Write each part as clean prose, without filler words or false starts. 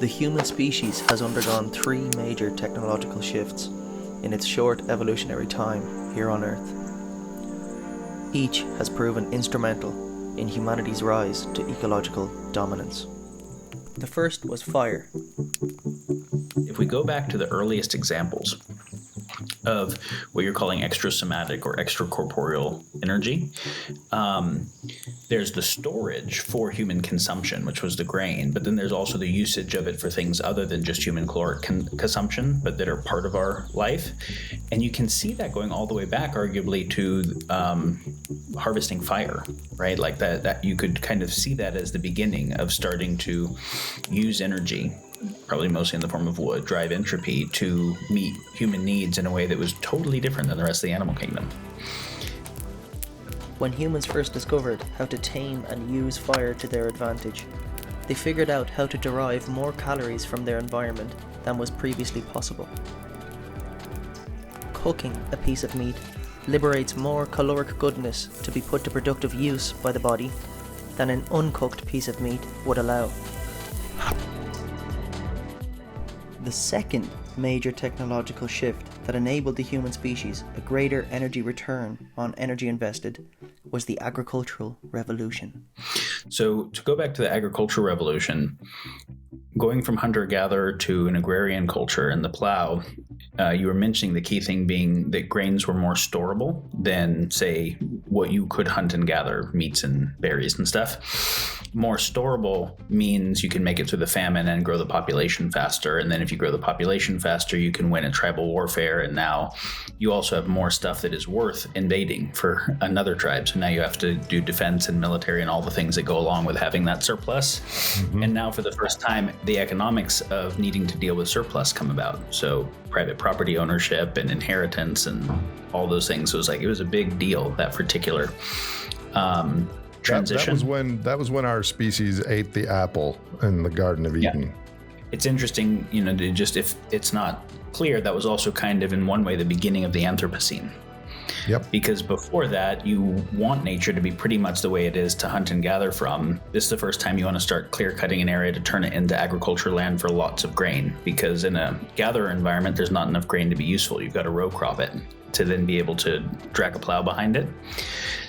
The human species has undergone three major technological shifts in its short evolutionary time here on Earth. Each has proven instrumental in humanity's rise to ecological dominance. The first was fire. If we go back to the earliest examples of what you're calling exosomatic or extracorporeal energy, there's the storage for human consumption, which was the grain, but then there's also the usage of it for things other than just human caloric consumption, but that are part of our life. And you can see that going all the way back, arguably, to harvesting fire, right? Like that you could kind of see that as the beginning of starting to use energy, probably mostly in the form of wood, drive entropy to meet human needs in a way that was totally different than the rest of the animal kingdom. When humans first discovered how to tame and use fire to their advantage, they figured out how to derive more calories from their environment than was previously possible. Cooking a piece of meat liberates more caloric goodness to be put to productive use by the body than an uncooked piece of meat would allow. The second major technological shift that enabled the human species a greater energy return on energy invested was the agricultural revolution. So to go back to the agricultural revolution, going from hunter-gatherer to an agrarian culture and the plow, you were mentioning the key thing being that grains were more storable than, say, what you could hunt and gather, meats and berries and stuff. More storable means you can make it through the famine and grow the population faster. And then if you grow the population faster, you can win a tribal warfare. And now you also have more stuff that is worth invading for another tribe. So now you have to do defense and military and all the things that go along with having that surplus. Mm-hmm. And now for the first time, the economics of needing to deal with surplus come about. So private property ownership and inheritance and all those things. So it was a big deal, that particular transition. That was when our species ate the apple in the Garden of Eden. Yeah. It's interesting, to just, if it's not clear, that was also kind of in one way the beginning of the Anthropocene. Yep. Because before that, you want nature to be pretty much the way it is to hunt and gather from. This is the first time you want to start clear cutting an area to turn it into agriculture land for lots of grain. Because in a gatherer environment, there's not enough grain to be useful. You've got to row crop it to then be able to drag a plow behind it.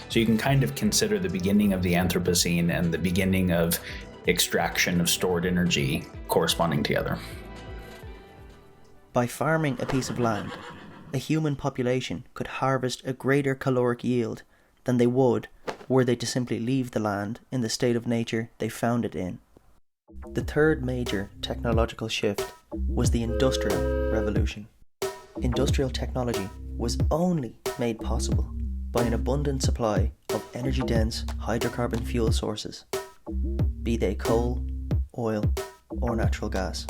So you can kind of consider the beginning of the Anthropocene and the beginning of extraction of stored energy corresponding together. By farming a piece of land, a human population could harvest a greater caloric yield than they would were they to simply leave the land in the state of nature they found it in. The third major technological shift was the Industrial Revolution. Industrial technology was only made possible by an abundant supply of energy-dense hydrocarbon fuel sources, be they coal, oil, or natural gas.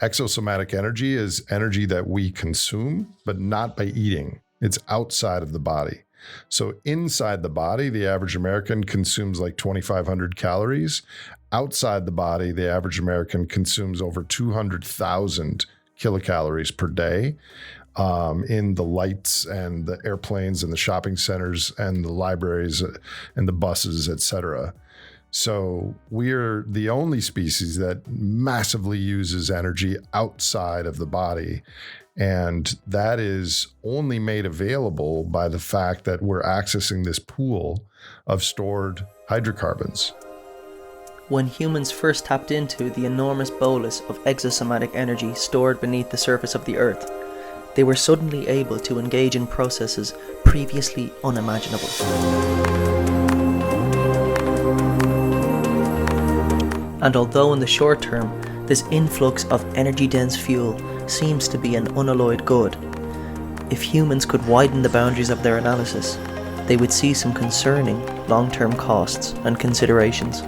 Exosomatic energy is energy that we consume, but not by eating. It's outside of the body. So inside the body, the average American consumes like 2,500 calories. Outside the body, the average American consumes over 200,000 kilocalories per day. In the lights and the airplanes and the shopping centers and the libraries and the buses, etc. So we're the only species that massively uses energy outside of the body. And that is only made available by the fact that we're accessing this pool of stored hydrocarbons. When humans first tapped into the enormous bolus of exosomatic energy stored beneath the surface of the Earth, they were suddenly able to engage in processes previously unimaginable. And although in the short term, this influx of energy-dense fuel seems to be an unalloyed good, if humans could widen the boundaries of their analysis, they would see some concerning long-term costs and considerations.